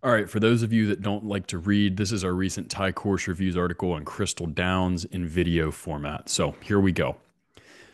All right, for those of you that don't like to read, this is our recent Thai course reviews article on Crystal Downs in video format. So here we go.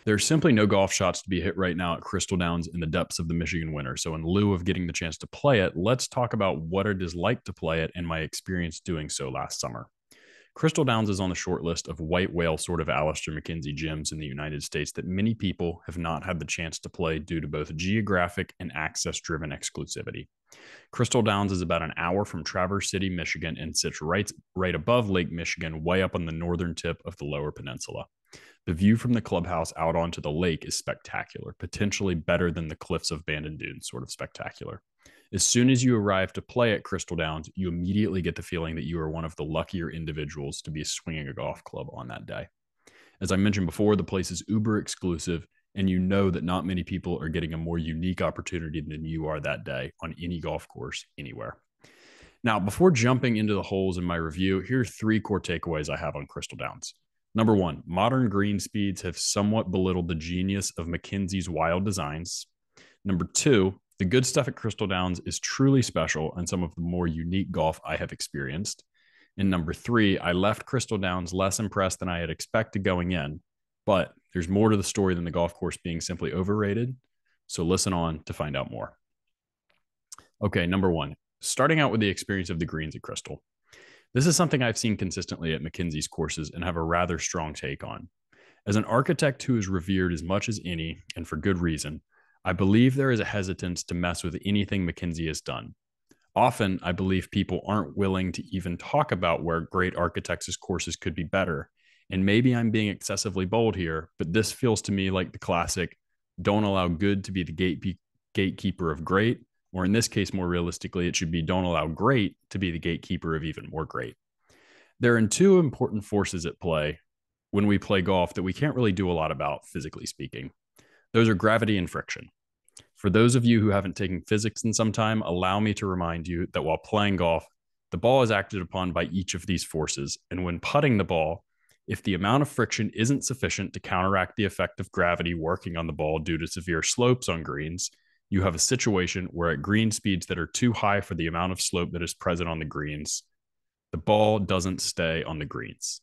There's simply no golf shots to be hit right now at Crystal Downs in the depths of the Michigan winter. So, in lieu of getting the chance to play it, let's talk about what it is like to play it and my experience doing so last summer. Crystal Downs is on the short list of white whale sort of Alistair McKenzie gyms in the United States that many people have not had the chance to play due to both geographic and access driven exclusivity. Crystal Downs is about an hour from Traverse City, Michigan, and sits right above Lake Michigan, way up on the northern tip of the Lower Peninsula. The view from the clubhouse out onto the lake is spectacular, potentially better than the cliffs of Bandon Dunes, sort of spectacular. As soon as you arrive to play at Crystal Downs, you immediately get the feeling that you are one of the luckier individuals to be swinging a golf club on that day. As I mentioned before, the place is uber exclusive, and you know that not many people are getting a more unique opportunity than you are that day on any golf course anywhere. Now, before jumping into the holes in my review, here are three core takeaways I have on Crystal Downs. Number one, modern green speeds have somewhat belittled the genius of McKenzie's wild designs. Number two, the good stuff at Crystal Downs is truly special and some of the more unique golf I have experienced. And number three, I left Crystal Downs less impressed than I had expected going in, but there's more to the story than the golf course being simply overrated. So listen on to find out more. Okay, number one, starting out with the experience of the greens at Crystal. This is something I've seen consistently at McKenzie's courses and have a rather strong take on. As an architect who is revered as much as any, and for good reason, I believe there is a hesitance to mess with anything McKenzie has done. Often, I believe people aren't willing to even talk about where great architects' courses could be better. And maybe I'm being excessively bold here, but this feels to me like the classic don't allow good to be the gatekeeper of great, or in this case, more realistically, it should be don't allow great to be the gatekeeper of even more great. There are two important forces at play when we play golf that we can't really do a lot about, physically speaking. Those are gravity and friction. For those of you who haven't taken physics in some time, allow me to remind you that while playing golf, the ball is acted upon by each of these forces. And when putting the ball, if the amount of friction isn't sufficient to counteract the effect of gravity working on the ball due to severe slopes on greens, you have a situation where at green speeds that are too high for the amount of slope that is present on the greens, the ball doesn't stay on the greens.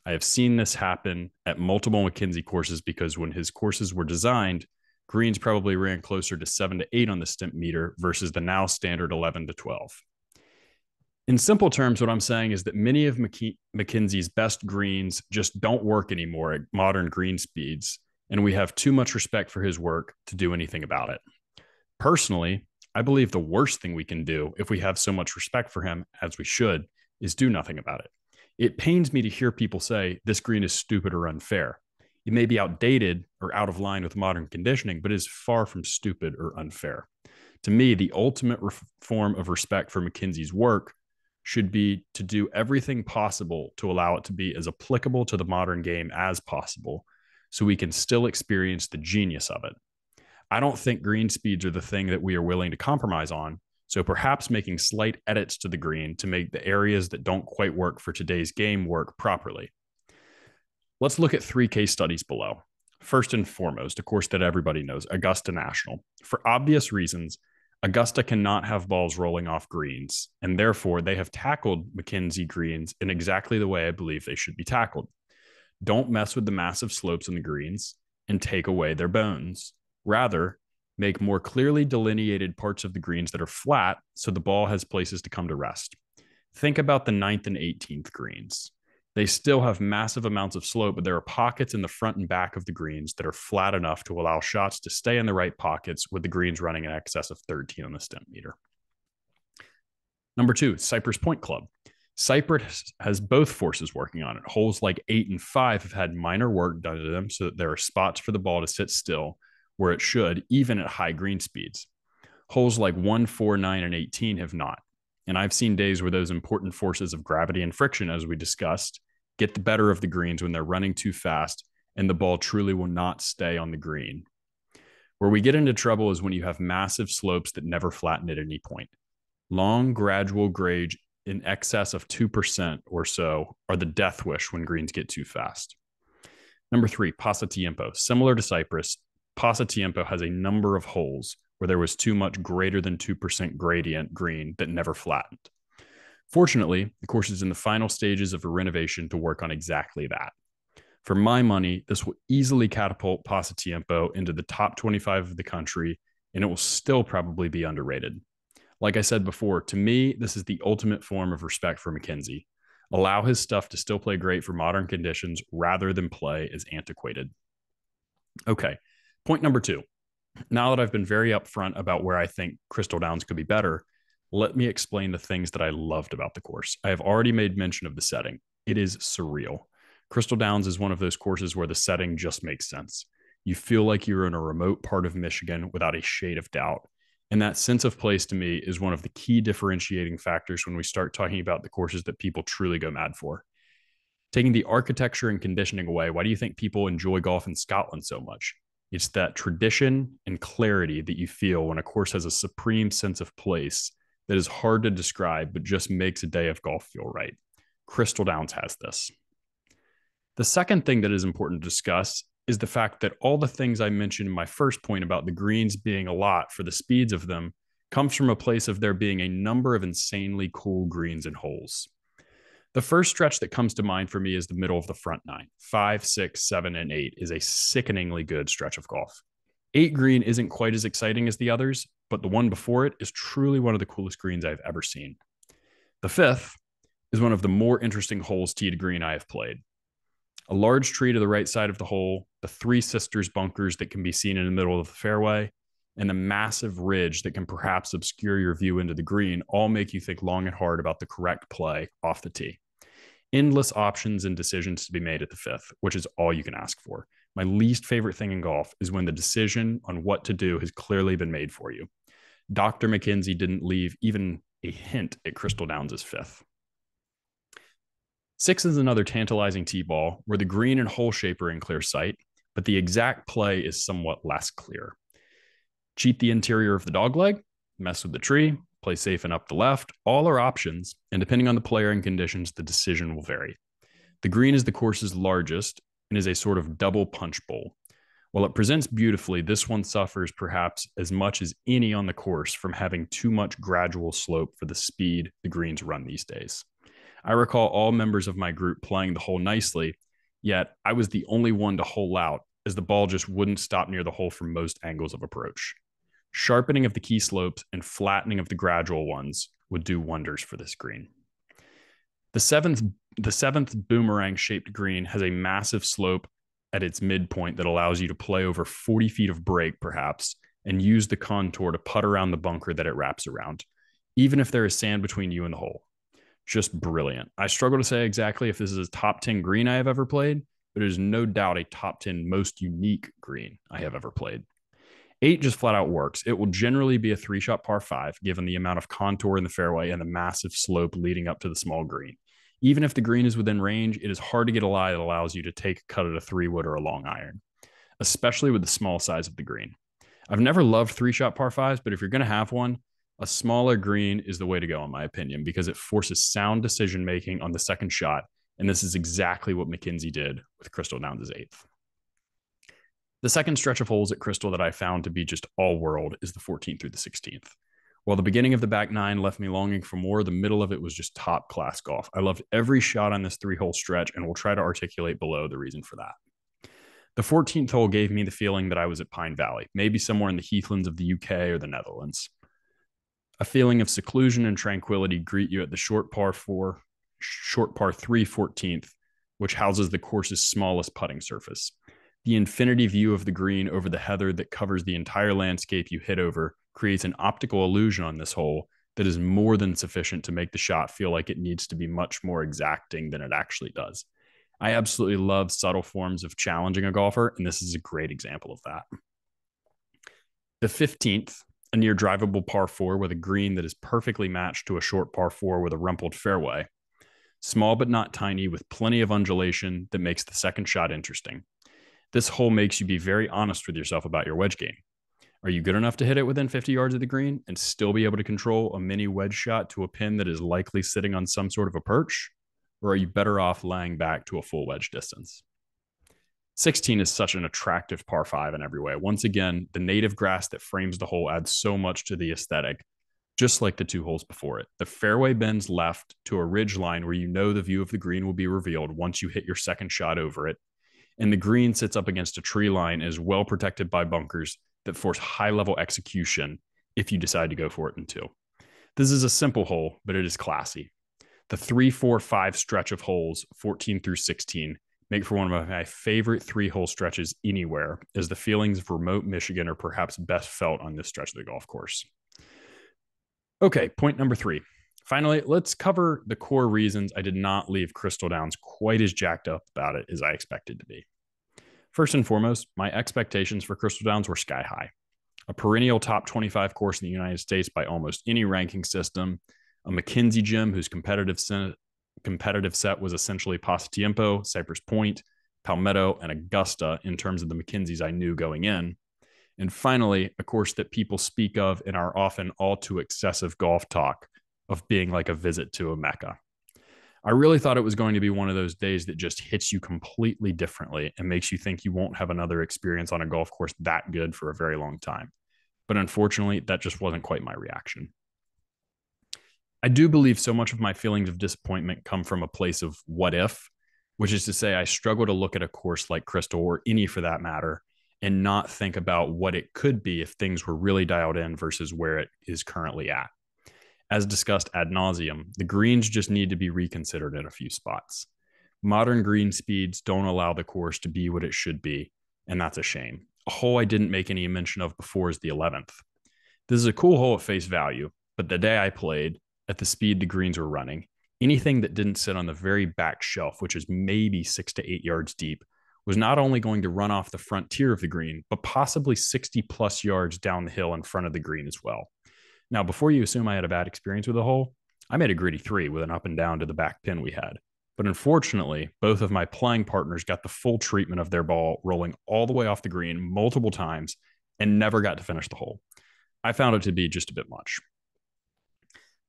I have seen this happen at multiple McKenzie courses because when his courses were designed, greens probably ran closer to 7 to 8 on the stimp meter versus the now standard 11 to 12. In simple terms, what I'm saying is that many of McKenzie's best greens just don't work anymore at modern green speeds, and we have too much respect for his work to do anything about it. Personally, I believe the worst thing we can do if we have so much respect for him, as we should, is do nothing about it. It pains me to hear people say this green is stupid or unfair. It may be outdated or out of line with modern conditioning, but is far from stupid or unfair. To me, the ultimate form of respect for McKenzie's work should be to do everything possible to allow it to be as applicable to the modern game as possible so we can still experience the genius of it. I don't think green speeds are the thing that we are willing to compromise on, so perhaps making slight edits to the green to make the areas that don't quite work for today's game work properly. Let's look at three case studies below. First and foremost, a course that everybody knows, Augusta National. For obvious reasons, Augusta cannot have balls rolling off greens, and therefore they have tackled McKenzie greens in exactly the way I believe they should be tackled. Don't mess with the massive slopes in the greens and take away their bones. Rather, make more clearly delineated parts of the greens that are flat so the ball has places to come to rest. Think about the 9th and 18th greens. They still have massive amounts of slope, but there are pockets in the front and back of the greens that are flat enough to allow shots to stay in the right pockets with the greens running in excess of 13 on the stimp meter. Number two, Cypress Point Club. Cypress has both forces working on it. Holes like 8 and 5 have had minor work done to them so that there are spots for the ball to sit still where it should, even at high green speeds. Holes like 1, 4, 9, and 18 have not. And I've seen days where those important forces of gravity and friction, as we discussed, get the better of the greens when they're running too fast and the ball truly will not stay on the green. Where we get into trouble is when you have massive slopes that never flatten at any point. Long, gradual grades in excess of 2% or so are the death wish when greens get too fast. Number three, Pasatiempo. Similar to Cypress, Pasatiempo has a number of holes where there was too much greater than 2% gradient green that never flattened. Fortunately, the course is in the final stages of a renovation to work on exactly that. For my money, this will easily catapult Pasatiempo into the top 25 of the country, and it will still probably be underrated. Like I said before, to me, this is the ultimate form of respect for Mackenzie. Allow his stuff to still play great for modern conditions rather than play as antiquated. Okay, point number 2. Now that I've been very upfront about where I think Crystal Downs could be better, let me explain the things that I loved about the course. I have already made mention of the setting. It is surreal. Crystal Downs is one of those courses where the setting just makes sense. You feel like you're in a remote part of Michigan without a shade of doubt. And that sense of place to me is one of the key differentiating factors when we start talking about the courses that people truly go mad for. Taking the architecture and conditioning away, why do you think people enjoy golf in Scotland so much? It's that tradition and clarity that you feel when a course has a supreme sense of place that is hard to describe, but just makes a day of golf feel right. Crystal Downs has this. The second thing that is important to discuss is the fact that all the things I mentioned in my first point about the greens being a lot for the speeds of them comes from a place of there being a number of insanely cool greens and holes. The first stretch that comes to mind for me is the middle of the front 9. 5, 6, 7, and 8 is a sickeningly good stretch of golf. 8 green isn't quite as exciting as the others, but the one before it is truly one of the coolest greens I've ever seen. The 5th is one of the more interesting holes tee to green I have played. A large tree to the right side of the hole, the 3 sisters bunkers that can be seen in the middle of the fairway, and the massive ridge that can perhaps obscure your view into the green all make you think long and hard about the correct play off the tee. Endless options and decisions to be made at the 5th, which is all you can ask for. My least favorite thing in golf is when the decision on what to do has clearly been made for you. Dr. Mackenzie didn't leave even a hint at Crystal Downs' 5th. 6 is another tantalizing tee ball where the green and hole shape are in clear sight, but the exact play is somewhat less clear. Cheat the interior of the dogleg, mess with the tree, play safe and up the left, all are options, and depending on the player and conditions, the decision will vary. The green is the course's largest and is a sort of double punch bowl. While it presents beautifully, this one suffers perhaps as much as any on the course from having too much gradual slope for the speed the greens run these days. I recall all members of my group playing the hole nicely, yet I was the only one to hole out as the ball just wouldn't stop near the hole from most angles of approach. Sharpening of the key slopes and flattening of the gradual ones would do wonders for this green. The seventh boomerang-shaped green has a massive slope at its midpoint that allows you to play over 40 feet of break, perhaps, and use the contour to putt around the bunker that it wraps around, even if there is sand between you and the hole. Just brilliant. I struggle to say exactly if this is a top 10 green I have ever played, but it is no doubt a top 10 most unique green I have ever played. 8 just flat out works. It will generally be a 3-shot par 5, given the amount of contour in the fairway and the massive slope leading up to the small green. Even if the green is within range, it is hard to get a lie that allows you to take a cut at a 3-wood or a long iron, especially with the small size of the green. I've never loved 3-shot par 5s, but if you're going to have one, a smaller green is the way to go, in my opinion, because it forces sound decision making on the second shot, and this is exactly what Mackenzie did with Crystal Downs' 8th. The second stretch of holes at Crystal that I found to be just all world is the 14th through the 16th. While the beginning of the back 9 left me longing for more, the middle of it was just top class golf. I loved every shot on this 3-hole stretch and will try to articulate below the reason for that. The 14th hole gave me the feeling that I was at Pine Valley, maybe somewhere in the heathlands of the UK or the Netherlands. A feeling of seclusion and tranquility greet you at the short par 3 14th, which houses the course's smallest putting surface. The infinity view of the green over the heather that covers the entire landscape you hit over creates an optical illusion on this hole that is more than sufficient to make the shot feel like it needs to be much more exacting than it actually does. I absolutely love subtle forms of challenging a golfer, and this is a great example of that. The 15th, a near drivable par 4 with a green that is perfectly matched to a short par 4 with a rumpled fairway. Small but not tiny, with plenty of undulation that makes the second shot interesting. This hole makes you be very honest with yourself about your wedge game. Are you good enough to hit it within 50 yards of the green and still be able to control a mini wedge shot to a pin that is likely sitting on some sort of a perch? Or are you better off laying back to a full wedge distance? 16 is such an attractive par five in every way. Once again, the native grass that frames the hole adds so much to the aesthetic, just like the two holes before it. The fairway bends left to a ridge line where you know the view of the green will be revealed once you hit your second shot over it. And the green sits up against a tree line and is well protected by bunkers that force high level execution if you decide to go for it in two. This is a simple hole, but it is classy. The 3, 4, 5 stretch of holes, 14 through 16, make for one of my favorite 3-hole stretches anywhere, as the feelings of remote Michigan are perhaps best felt on this stretch of the golf course. Okay, point number 3. Finally, let's cover the core reasons I did not leave Crystal Downs quite as jacked up about it as I expected to be. First and foremost, my expectations for Crystal Downs were sky high. A perennial top 25 course in the United States by almost any ranking system, a McKenzie gym whose competitive set was essentially Pasatiempo, Cypress Point, Palmetto, and Augusta in terms of the McKenzies I knew going in. And finally, a course that people speak of in our often all too excessive golf talk of being like a visit to a Mecca. I really thought it was going to be one of those days that just hits you completely differently and makes you think you won't have another experience on a golf course that good for a very long time. But unfortunately, that just wasn't quite my reaction. I do believe so much of my feelings of disappointment come from a place of what if, which is to say, I struggle to look at a course like Crystal or any for that matter and not think about what it could be if things were really dialed in versus where it is currently at. As discussed ad nauseum, the greens just need to be reconsidered in a few spots. Modern green speeds don't allow the course to be what it should be, and that's a shame. A hole I didn't make any mention of before is the 11th. This is a cool hole at face value, but the day I played, at the speed the greens were running, anything that didn't sit on the very back shelf, which is maybe 6 to 8 yards deep, was not only going to run off the front tier of the green, but possibly 60 plus yards down the hill in front of the green as well. Now, before you assume I had a bad experience with the hole, I made a gritty 3 with an up and down to the back pin we had. But unfortunately, both of my playing partners got the full treatment of their ball rolling all the way off the green multiple times and never got to finish the hole. I found it to be just a bit much.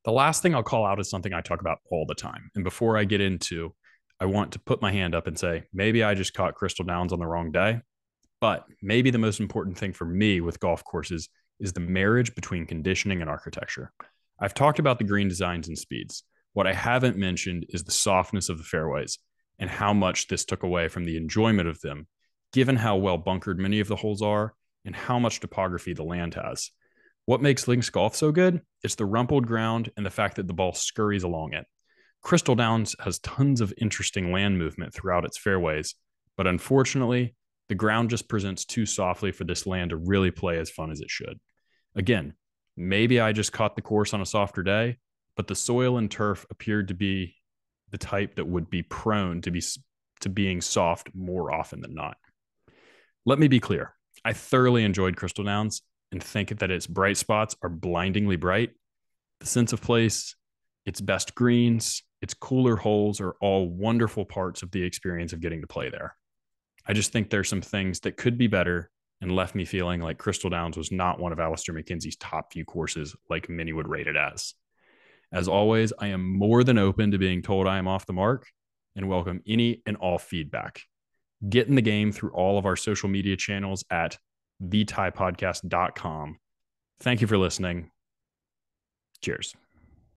The last thing I'll call out is something I talk about all the time. And before I get into, I want to put my hand up and say, maybe I just caught Crystal Downs on the wrong day. But maybe the most important thing for me with golf courses is the marriage between conditioning and architecture. I've talked about the green designs and speeds. What I haven't mentioned is the softness of the fairways and how much this took away from the enjoyment of them, given how well bunkered many of the holes are and how much topography the land has. What makes links golf so good? It's the rumpled ground and the fact that the ball scurries along it. Crystal Downs has tons of interesting land movement throughout its fairways, but unfortunately, the ground just presents too softly for this land to really play as fun as it should. Again, maybe I just caught the course on a softer day, but the soil and turf appeared to be the type that would be prone to being soft more often than not. Let me be clear. I thoroughly enjoyed Crystal Downs and think that its bright spots are blindingly bright. The sense of place, its best greens, its cooler holes are all wonderful parts of the experience of getting to play there. I just think there's some things that could be better and left me feeling like Crystal Downs was not one of Alistair McKenzie's top few courses like many would rate it as. As always, I am more than open to being told I am off the mark and welcome any and all feedback. Get in the game through all of our social media channels at thetiepodcast.com. Thank you for listening. Cheers.